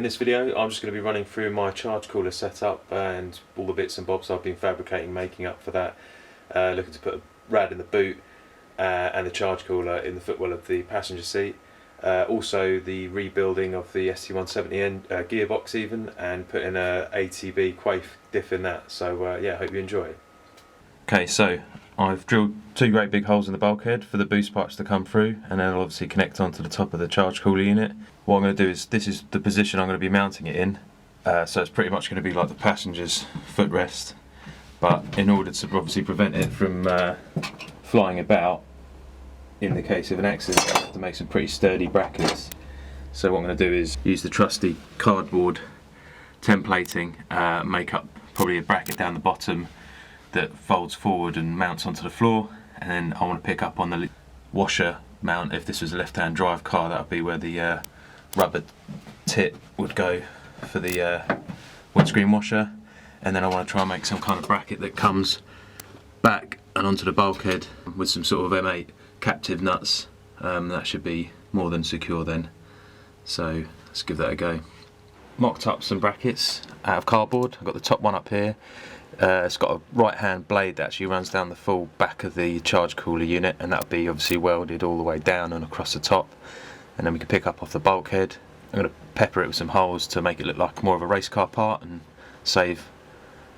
this video I'm just going to be running through my charge cooler setup and all the bits and bobs I've been fabricating, making up for that. Looking to put a rad in the boot and the charge cooler in the footwell of the passenger seat. Also the rebuilding of the ST170N gearbox even, and putting a ATB quaif diff in that. So yeah, hope you enjoy. Okay, so I've drilled two great big holes in the bulkhead for the boost pipes to come through, and then I'll obviously connect onto the top of the charge cooler unit. What I'm going to do is, this is the position I'm going to be mounting it in, so it's pretty much going to be like the passenger's footrest, but in order to obviously prevent it from flying about in the case of an accident, I have to make some pretty sturdy brackets. So what I'm going to do is use the trusty cardboard templating, make up probably a bracket down the bottom that folds forward and mounts onto the floor, and then I want to pick up on the washer mount. If this was a left-hand drive car, that would be where the rubber tip would go for the windscreen washer, and then I want to try and make some kind of bracket that comes back and onto the bulkhead with some sort of M8 captive nuts. That should be more than secure then, so let's give that a go. Mocked up some brackets out of cardboard. I've got the top one up here. It's got a right hand blade that actually runs down the full back of the charge cooler unit, and that'll be obviously welded all the way down and across the top, and then we can pick up off the bulkhead. I'm going to pepper it with some holes to make it look like more of a race car part and save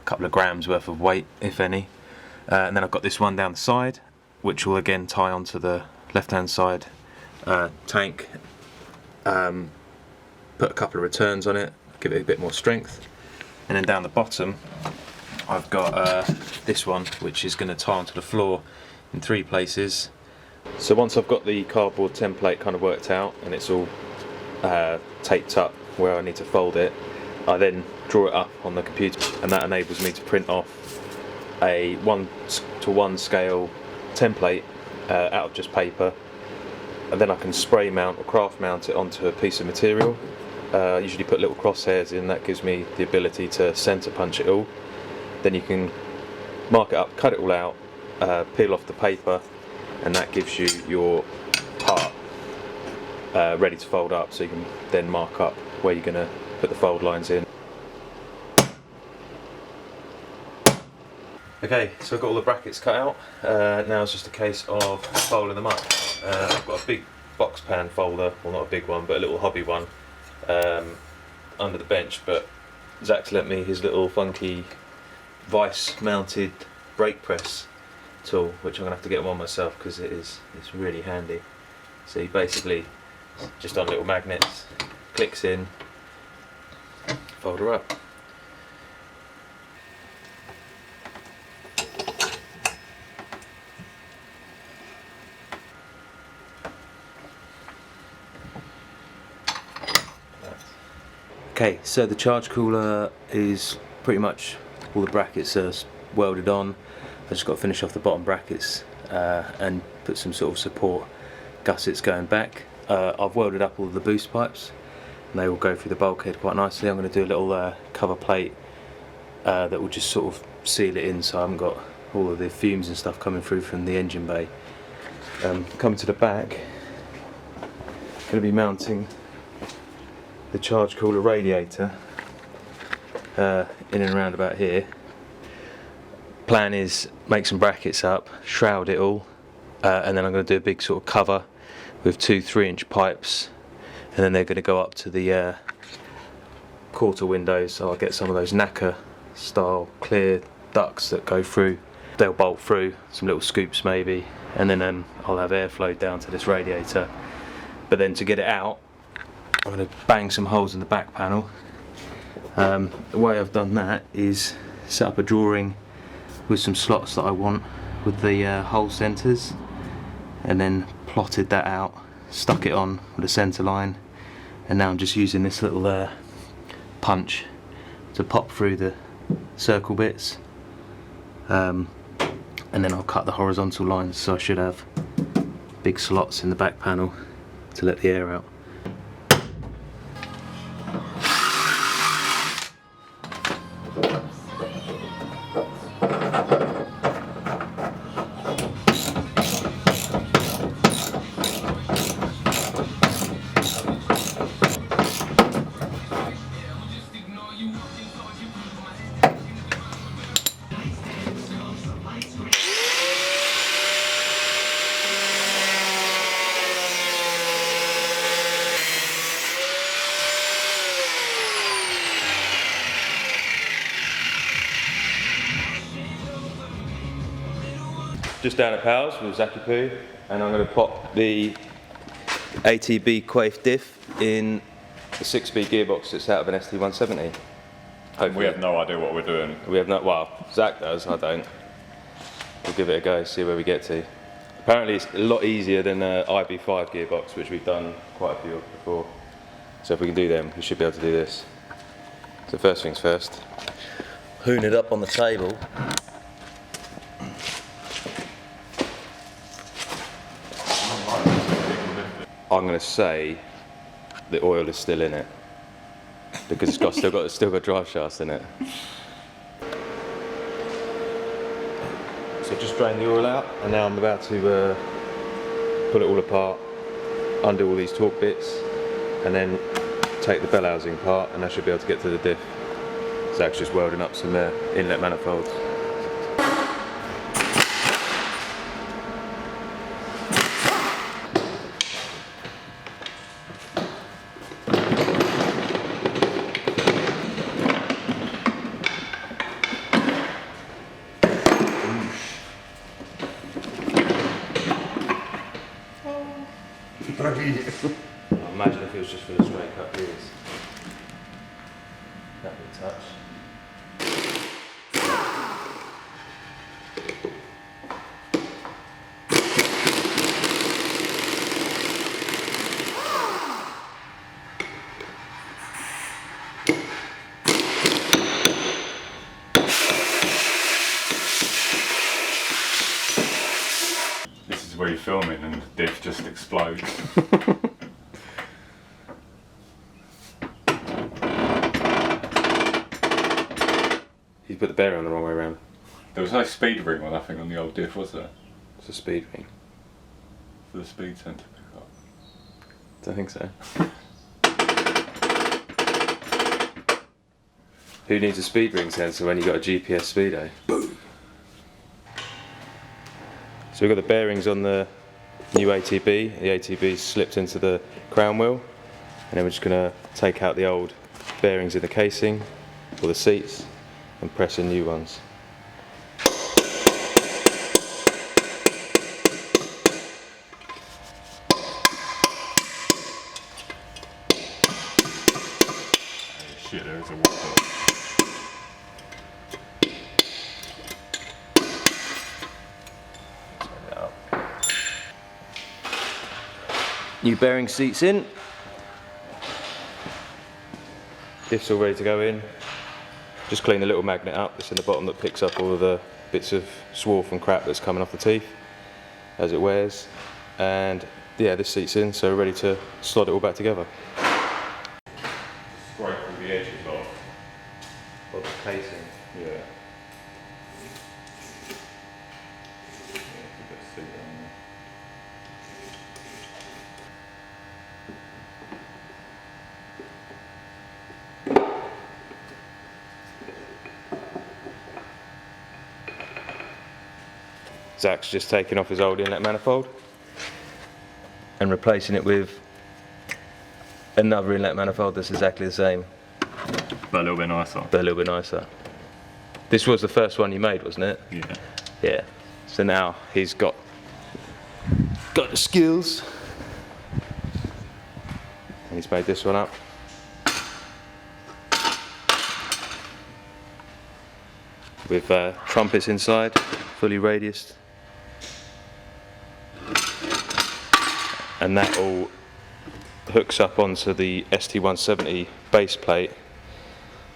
a couple of grams worth of weight, if any. And then I've got this one down the side, which will again tie onto the left hand side tank. Put a couple of returns on it, give it a bit more strength. And then down the bottom I've got this one, which is going to tie onto the floor in 3 places. So once I've got the cardboard template kind of worked out and it's all taped up where I need to fold it, I then draw it up on the computer, and that enables me to print off a 1:1 scale template out of just paper, and then I can spray mount or craft mount it onto a piece of material. Usually put little crosshairs in, that gives me the ability to centre punch it all. Then you can mark it up, cut it all out, peel off the paper, and that gives you your part ready to fold up, so you can then mark up where you're going to put the fold lines in. Okay, so I've got all the brackets cut out. Now it's just a case of folding them up. I've got a big box pan folder, well not a big one, but a little hobby one under the bench, but Zach's lent me his little funky vice mounted brake press tool, which I'm going to have to get one myself because it's really handy. So you basically, just on little magnets, clicks in, fold her up. Okay, so the charge cooler is pretty much, all the brackets are welded on. I just got to finish off the bottom brackets and put some sort of support gussets going back. I've welded up all the boost pipes and they will go through the bulkhead quite nicely. I'm going to do a little cover plate that will just sort of seal it in, so I haven't got all of the fumes and stuff coming through from the engine bay. Coming to the back, going to be mounting the charge cooler radiator in and around about here. Plan is make some brackets up, shroud it all, and then I'm going to do a big sort of cover with 2 3-inch pipes, and then they're going to go up to the quarter windows, so I'll get some of those NACA style clear ducts that go through. They'll bolt through, some little scoops maybe, and then I'll have airflow down to this radiator. But then to get it out, I'm going to bang some holes in the back panel. The way I've done that is set up a drawing with some slots that I want with the hole centres, and then plotted that out, stuck it on with a centre line, and now I'm just using this little punch to pop through the circle bits, and then I'll cut the horizontal lines, so I should have big slots in the back panel to let the air out. just down at Powell's with Zaki Poo, and I'm going to pop the ATB Quaif diff in the 6-speed gearbox that's out of an ST170. Hopefully. We have no idea what we're doing. We have not, well, Zach does, I don't. We'll give it a go, see where we get to. Apparently it's a lot easier than an IB5 gearbox, which we've done quite a few of before. So if we can do them, we should be able to do this. So first things first, hoon it up on the table. I'm going to say the oil is still in it because it's still got drive shafts in it. So just drain the oil out, and now I'm about to pull it all apart, undo all these torque bits, and then take the bell housing apart, and I should be able to get to the diff. Zach's just welding up some inlet manifolds. Imagine if it was just for the straight cut gears. That'd be a touch. This is where you're filming and the diff just explodes. You put the bearing on the wrong way around. There was no speed ring or nothing on the old diff, was there? It's a speed ring. For the speed sensor to pick up. Don't think so. Who needs a speed ring sensor when you've got a GPS speedo? Boom! So we've got the bearings on the new ATB. The ATB slipped into the crown wheel, and then we're just going to take out the old bearings in the casing or the seats and press in new ones. Shit, there's a wheel. New bearing seats in. Diff's all ready to go in. Just clean the little magnet up that's in the bottom that picks up all of the bits of swarf and crap that's coming off the teeth as it wears. And yeah, this seat's in, so we're ready to slot it all back together. Scrape all the edges off. Of the casing. Yeah. Zach's just taking off his old inlet manifold and replacing it with another inlet manifold that's exactly the same. But a little bit nicer. But a little bit nicer. This was the first one you made, wasn't it? Yeah. Yeah. So now he's got the skills. And he's made this one up. With trumpets inside, fully radiused. And that all hooks up onto the ST170 base plate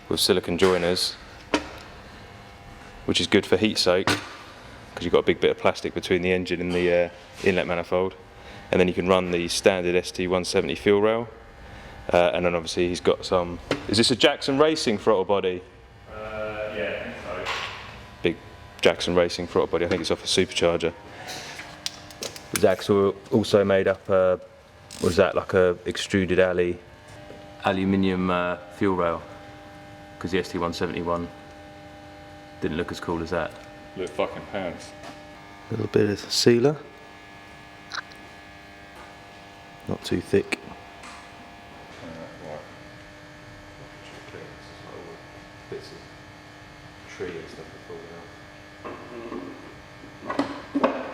with silicon joiners, which is good for heat soak because you've got a big bit of plastic between the engine and the inlet manifold. And then you can run the standard ST170 fuel rail, and then obviously he's got some. Is this a Jackson Racing throttle body? Yeah, I think so. Big Jackson Racing throttle body. I think it's off a supercharger. Zach's also made up was that like a extruded aluminium fuel rail, because the ST171 didn't look as cool as that. Look fucking pants. A little bit of sealer, not too thick. Bits of tree and stuff are falling off.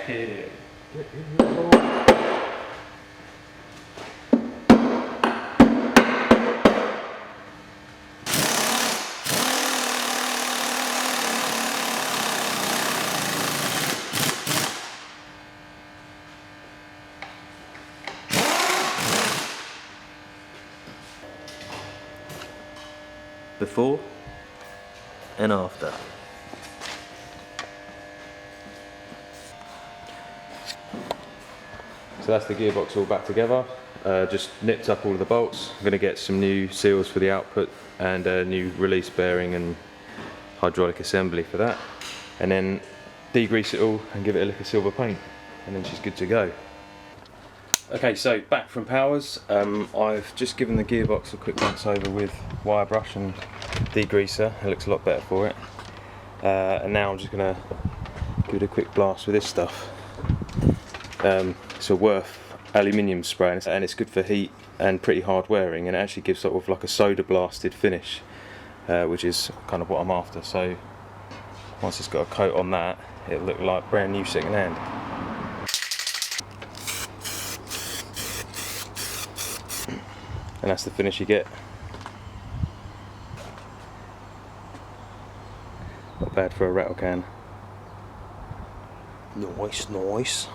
here. Before and after. So that's the gearbox all back together. Just nipped up all of the bolts. I'm going to get some new seals for the output and a new release bearing and hydraulic assembly for that. And then degrease it all and give it a lick of silver paint. And then she's good to go. Okay, so back from Powers. I've just given the gearbox a quick once over with wire brush and degreaser. It looks a lot better for it. And now I'm just going to give it a quick blast with this stuff. It's a Worth aluminium spray and it's good for heat and pretty hard wearing, and it actually gives sort of like a soda blasted finish, which is kind of what I'm after. So once it's got a coat on that, it'll look like brand new second hand. And that's the finish you get. Not bad for a rattle can. Nice, nice.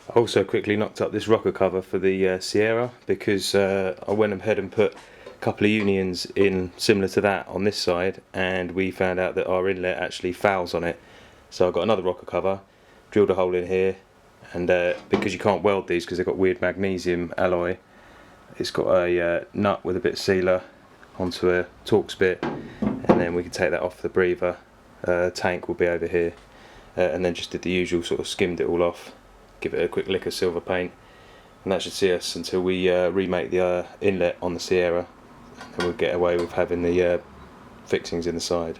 I also quickly knocked up this rocker cover for the Sierra because I went ahead and put a couple of unions in similar to that on this side, and we found out that our inlet actually fouls on it. So I got another rocker cover, drilled a hole in here, and because you can't weld these because they've got weird magnesium alloy, it's got a nut with a bit of sealer onto a Torx bit, and then we can take that off the breather. Tank will be over here, and then just did the usual, sort of skimmed it all off, give it a quick lick of silver paint, and that should see us until we remake the inlet on the Sierra, and we'll get away with having the fixings in the side.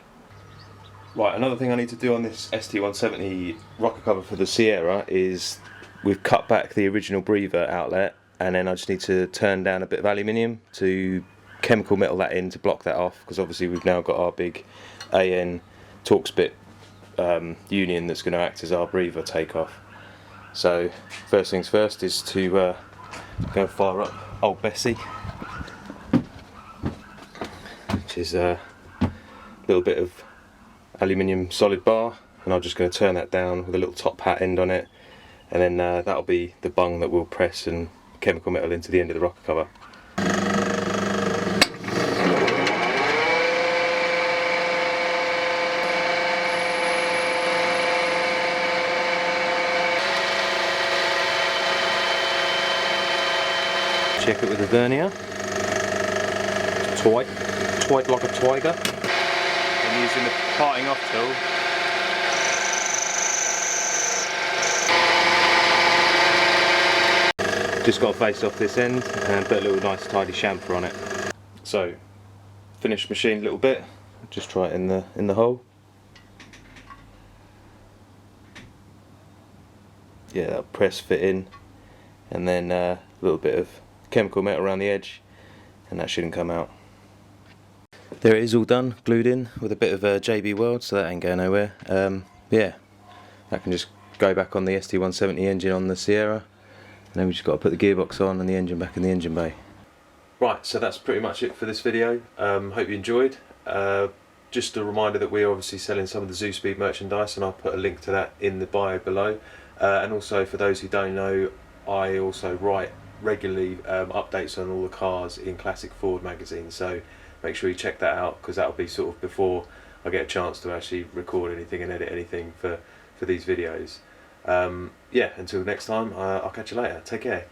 Right, another thing I need to do on this ST170 rocker cover for the Sierra is we've cut back the original breather outlet, and then I just need to turn down a bit of aluminium to chemical metal that in to block that off, because obviously we've now got our big AN Torx bit union that's going to act as our breather takeoff. So first things first is to go and fire up old Bessie, which is a little bit of aluminium solid bar, and I'm just going to turn that down with a little top hat end on it, and then that'll be the bung that we'll press and chemical metal into the end of the rocker cover. Check it with the vernier. Tight like a tiger. And using the parting off tool, just got to face off this end and put a little nice tidy chamfer on it. So, finished machined a little bit. Just try it in the hole. Yeah, that'll press fit in, and then a little bit of chemical metal around the edge, and that shouldn't come out. There it is, all done, glued in with a bit of JB Weld, so that ain't going nowhere. Yeah, that can just go back on the ST170 engine on the Sierra, and then we just got to put the gearbox on and the engine back in the engine bay. Right, so that's pretty much it for this video. Hope you enjoyed. Just a reminder that we're obviously selling some of the Zoo Speed merchandise, and I'll put a link to that in the bio below. And also, for those who don't know, I also write regularly updates on all the cars in Classic Ford magazine, so make sure you check that out, because that'll be sort of before I get a chance to actually record anything and edit anything for these videos. Yeah, until next time, I'll catch you later. Take care.